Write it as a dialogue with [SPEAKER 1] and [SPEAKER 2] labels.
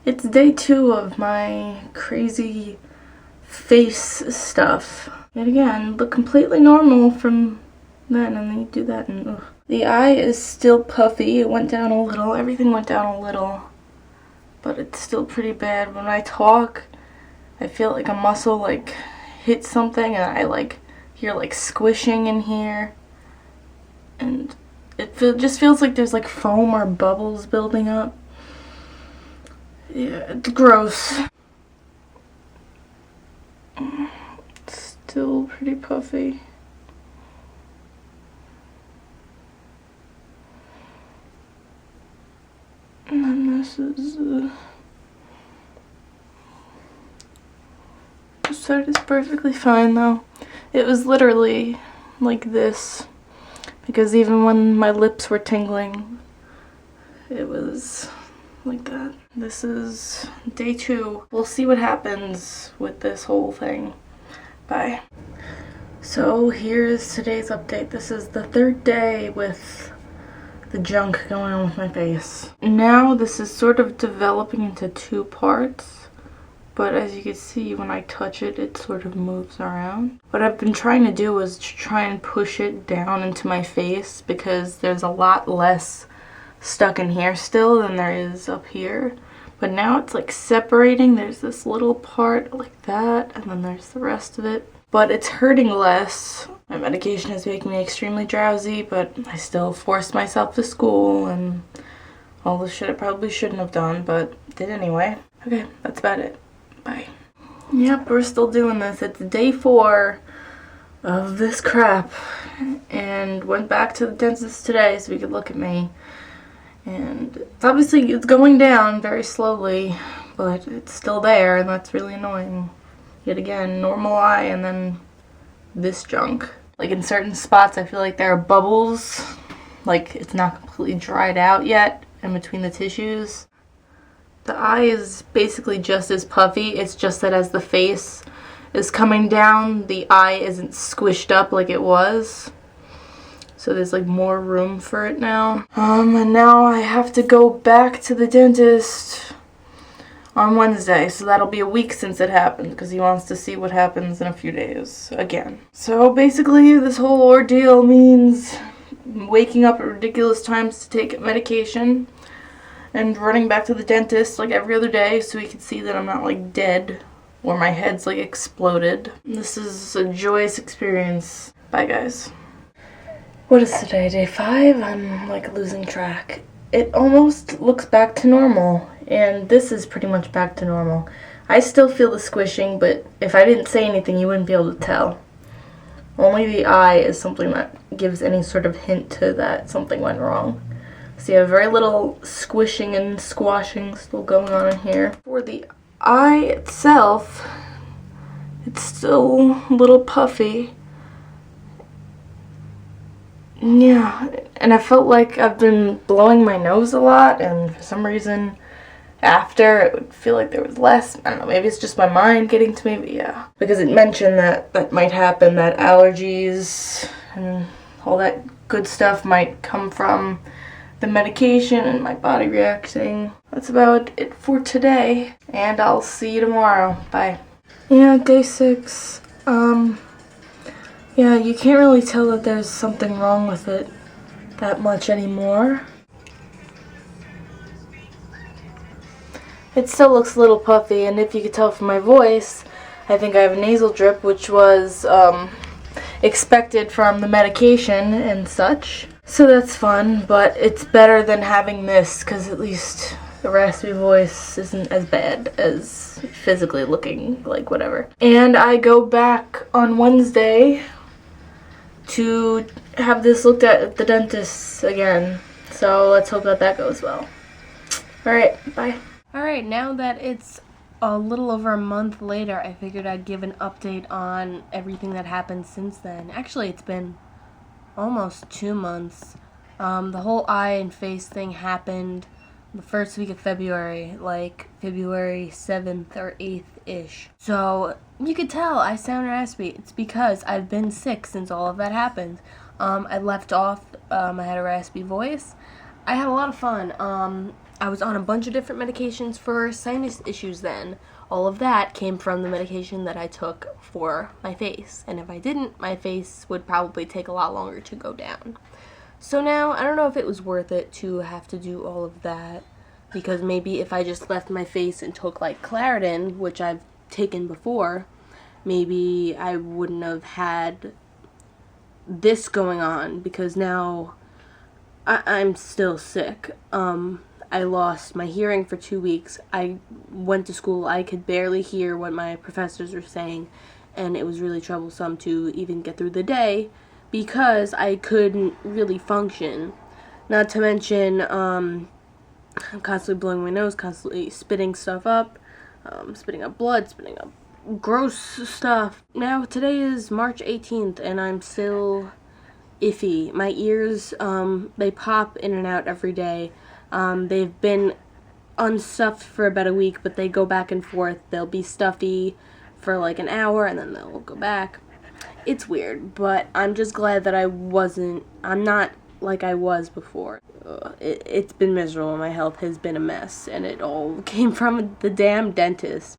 [SPEAKER 1] It's day 2 of my crazy face stuff. And again, look completely normal from then, and then you do that and ugh. The eye is still puffy. It went down a little. Everything went down a little. But it's still pretty bad. When I talk, I feel like a muscle like hit something, and I like hear like squishing in here. And just feels like there's like foam or bubbles building up. Yeah, it's gross. It's still pretty puffy. And then this is this side is perfectly fine though. It was literally like this because even when my lips were tingling, it was like that. This is day 2. We'll see what happens with this whole thing. Bye. So here's today's update. This is the 3rd day with the junk going on with my face. Now this is sort of developing into 2 parts, but as you can see when I touch it, it sort of moves around. What I've been trying to do is to try and push it down into my face because there's a lot less stuck in here still than there is up here. But now it's like separating. There's this little part like that, and then there's the rest of it. But it's hurting less. My medication is making me extremely drowsy, but I still forced myself to school and all the shit I probably shouldn't have done, but did anyway. Okay, that's about it. Bye. Yep, we're still doing this. It's day 4 of this crap, and went back to the dentist today so he could look at me. And obviously it's going down very slowly, but it's still there, and that's really annoying. Yet again, normal eye and then this junk. Like in certain spots I feel like there are bubbles, like it's not completely dried out yet in between the tissues. The eye is basically just as puffy, it's just that as the face is coming down, the eye isn't squished up like it was. So there's like more room for it now. And now I have to go back to the dentist on Wednesday. So that'll be a week since it happened because he wants to see what happens in a few days again. So basically this whole ordeal means waking up at ridiculous times to take medication and running back to the dentist like every other day so he can see that I'm not like dead or my head's like exploded. This is a joyous experience. Bye guys. What is today? Day 5? I'm like losing track. It almost looks back to normal, and this is pretty much back to normal. I still feel the squishing, but if I didn't say anything, you wouldn't be able to tell. Only the eye is something that gives any sort of hint to that something went wrong. So you have very little squishing and squashing still going on in here. For the eye itself, it's still a little puffy. Yeah, and I felt like I've been blowing my nose a lot, and for some reason after it would feel like there was less. I don't know, maybe it's just my mind getting to me, but yeah. Because it mentioned that that might happen, that allergies and all that good stuff might come from the medication and my body reacting. That's about it for today, and I'll see you tomorrow. Bye. Yeah, day 6. Yeah, you can't really tell that there's something wrong with it that much anymore. It still looks a little puffy, and if you could tell from my voice, I think I have a nasal drip, which was expected from the medication and such. So that's fun, but it's better than having this, because at least the raspy voice isn't as bad as physically looking like whatever. And I go back on Wednesday to have this looked at the dentist again. So let's hope that that goes well. Alright, bye.
[SPEAKER 2] Alright, now that it's a little over a month later, I figured I'd give an update on everything that happened since then. Actually, it's been almost 2 months. The whole eye and face thing happened the first week of February, like February 7th or 8th-ish. So you could tell I sound raspy. It's because I've been sick since all of that happened. I left off, I had a raspy voice. I had a lot of fun. I was on a bunch of different medications for sinus issues then. All of that came from the medication that I took for my face. And if I didn't, my face would probably take a lot longer to go down. So now, I don't know if it was worth it to have to do all of that. Because maybe if I just left my face and took like Claritin, which I've taken before, maybe I wouldn't have had this going on. Because now I'm still sick. I lost my hearing for 2 weeks. I went to school. I could barely hear what my professors were saying, and it was really troublesome to even get through the day because I couldn't really function. Not to mention, I'm constantly blowing my nose, constantly spitting stuff up, spitting up blood, spitting up gross stuff. Now, today is March 18th, and I'm still iffy. My ears, they pop in and out every day. They've been unstuffed for about a week, but they go back and forth. They'll be stuffy for like an hour, and then they'll go back. It's weird, but I'm just glad that I'm not like I was before. It's been miserable. My health has been a mess, and it all came from the damn dentist.